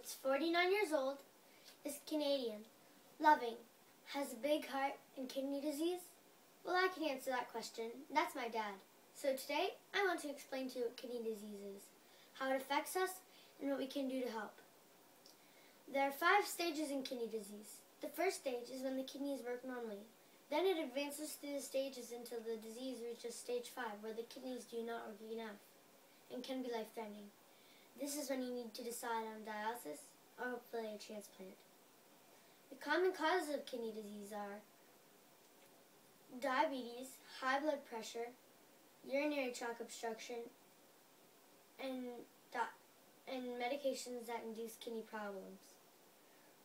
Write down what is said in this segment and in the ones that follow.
It's 49 years old, is Canadian, loving, has a big heart, and kidney disease? Well, I can answer that question. That's my dad. So today, I want to explain to you what kidney disease is, how it affects us, and what we can do to help. There are 5 stages in kidney disease. The first stage is when the kidneys work normally. Then it advances through the stages until the disease reaches stage 5, where the kidneys do not work enough and can be life-threatening. This is when you need to decide on dialysis or hopefully a transplant. The common causes of kidney disease are diabetes, high blood pressure, urinary tract obstruction, and medications that induce kidney problems.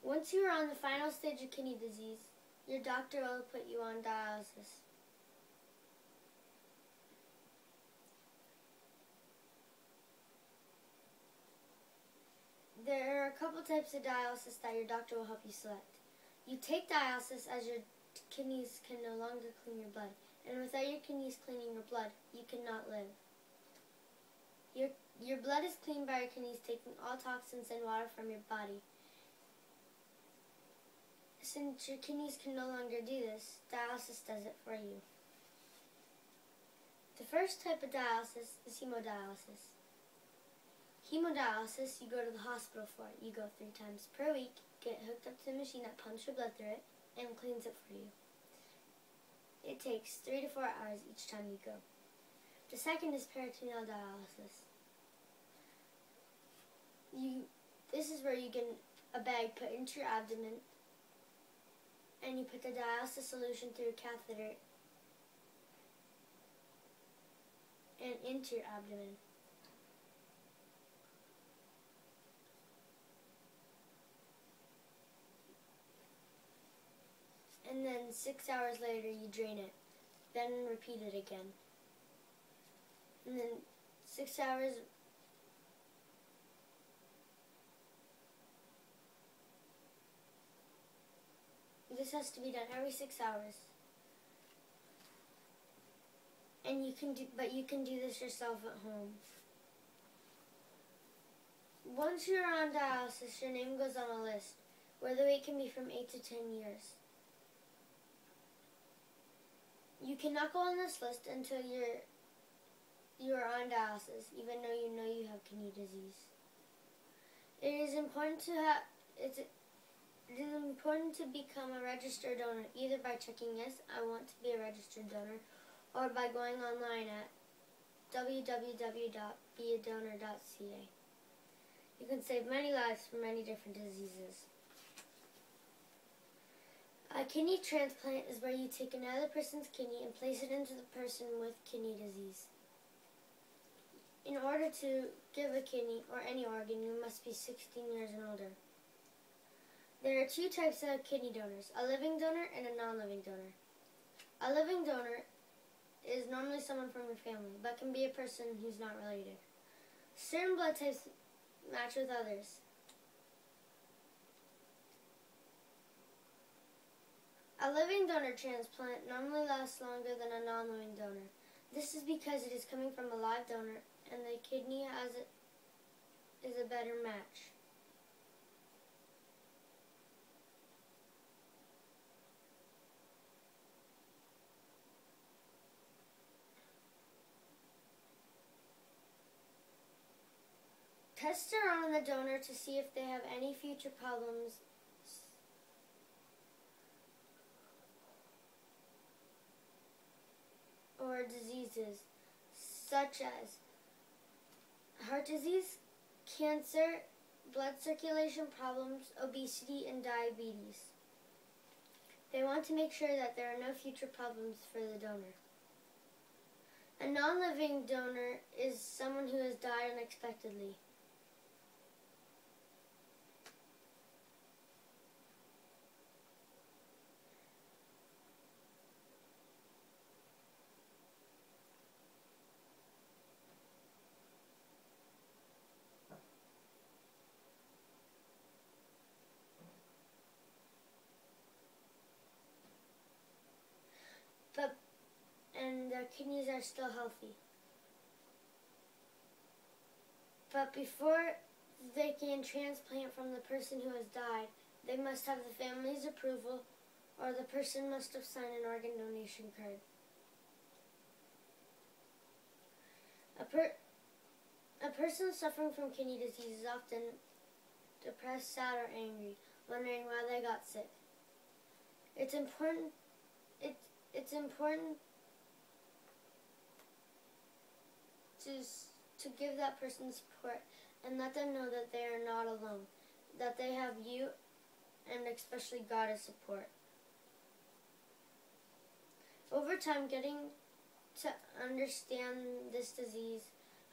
Once you are on the final stage of kidney disease, your doctor will put you on dialysis. There are a couple types of dialysis that your doctor will help you select. You take dialysis as your kidneys can no longer clean your blood, and without your kidneys cleaning your blood, you cannot live. Your blood is cleaned by your kidneys taking all toxins and water from your body. Since your kidneys can no longer do this, dialysis does it for you. The first type of dialysis is hemodialysis. Hemodialysis, you go to the hospital for it. You go 3 times per week, get hooked up to the machine that pumps your blood through it, and cleans it for you. It takes 3 to 4 hours each time you go. The second is peritoneal dialysis. This is where you get a bag put into your abdomen, and you put the dialysis solution through a catheter and into your abdomen. And then 6 hours later you drain it, then repeat it again. And then 6 hours this has to be done every 6 hours. And you can do this yourself at home. Once you're on dialysis, your name goes on a list where the wait can be from 8 to 10 years. You cannot go on this list until you are on dialysis, even though you know you have kidney disease. It is important to become a registered donor, either by checking yes, I want to be a registered donor, or by going online at www.beadonor.ca. You can save many lives from many different diseases. A kidney transplant is where you take another person's kidney and place it into the person with kidney disease. In order to give a kidney or any organ, you must be 16 years and older. There are 2 types of kidney donors, a living donor and a non-living donor. A living donor is normally someone from your family, but can be a person who's not related. Certain blood types match with others. A living donor transplant normally lasts longer than a non-living donor. This is because it is coming from a live donor and the kidney is a better match. Tests are on the donor to see if they have any future problems or diseases, such as heart disease, cancer, blood circulation problems, obesity, and diabetes. They want to make sure that there are no future problems for the donor. A non-living donor is someone who has died unexpectedly. And their kidneys are still healthy. But before they can transplant from the person who has died, they must have the family's approval, or the person must have signed an organ donation card. A person suffering from kidney disease is often depressed, sad, or angry, wondering why they got sick. It's important to give that person support and let them know that they are not alone, that they have you and especially God as support. Over time, getting to understand this disease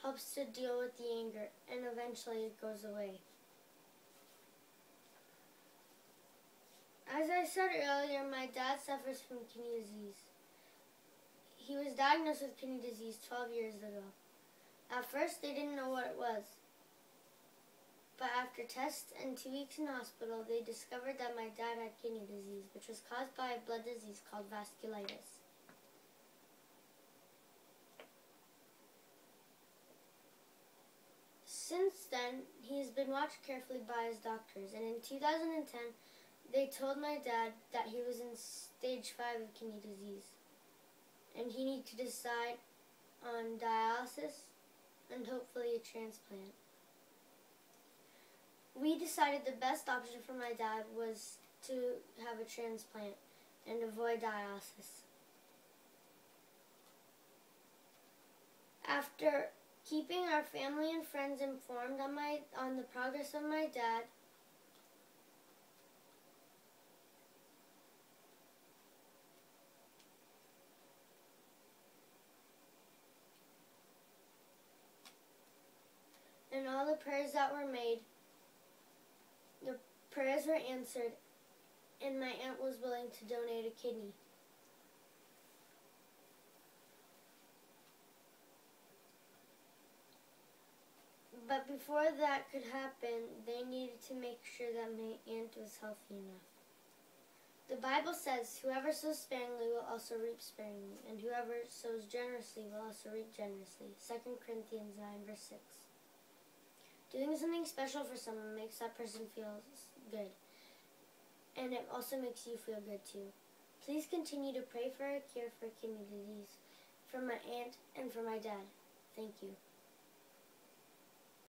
helps to deal with the anger, and eventually it goes away. As I said earlier, my dad suffers from kidney disease. He was diagnosed with kidney disease 12 years ago. At first, they didn't know what it was. But after tests and 2 weeks in hospital, they discovered that my dad had kidney disease, which was caused by a blood disease called vasculitis. Since then, he has been watched carefully by his doctors, and in 2010, they told my dad that he was in stage 5 of kidney disease, and he needed to decide on dialysis and hopefully a transplant. We decided the best option for my dad was to have a transplant and avoid dialysis. After keeping our family and friends informed on the progress of my dad, and all the prayers that were made, the prayers were answered, and my aunt was willing to donate a kidney. But before that could happen, they needed to make sure that my aunt was healthy enough. The Bible says, whoever sows sparingly will also reap sparingly, and whoever sows generously will also reap generously. 2 Corinthians 9, verse 6. Doing something special for someone makes that person feel good, and it also makes you feel good too. Please continue to pray for a cure for kidney disease, for my aunt and for my dad. Thank you.